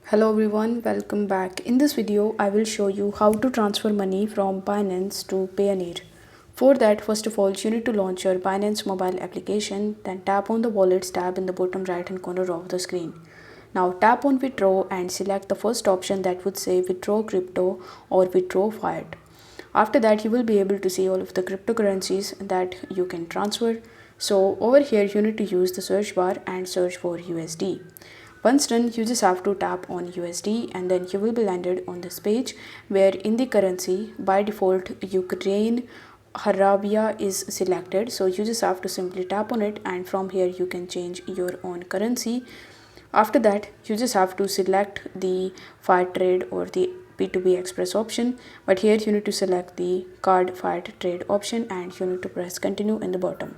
Hello everyone, welcome back. In this video, I will show you how to transfer money from Binance to Payoneer. For that, first of all, you need to launch your Binance mobile application, then tap on the Wallets tab in the bottom right hand corner of the screen. Now tap on Withdraw and select the first option that would say Withdraw Crypto or Withdraw Fiat. After that, you will be able to see all of the cryptocurrencies that you can transfer. So over here, you need to use the search bar and search for USD. Once done, you just have to tap on USD and then you will be landed on this page where in the currency by default Ukraine Harabia is selected. So you just have to simply tap on it and from here you can change your own currency. After that, you just have to select the fiat trade or the P2P Express option, but here you need to select the card fiat trade option and you need to press continue in the bottom.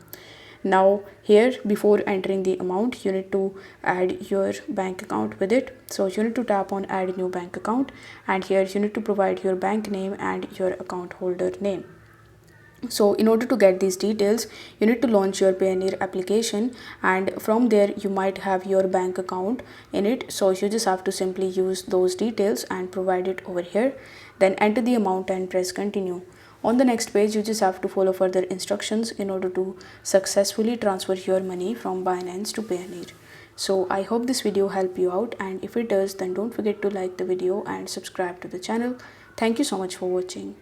Now here before entering the amount you need to add your bank account with it, so you need to tap on add new bank account and here you need to provide your bank name and your account holder name. So in order to get these details, you need to launch your Payoneer application and from there you might have your bank account in it. So you just have to simply use those details and provide it over here. Then enter the amount and press continue. On the next page, you just have to follow further instructions in order to successfully transfer your money from Binance to Payoneer. So I hope this video helped you out, and if it does, then don't forget to like the video and subscribe to the channel. Thank you so much for watching.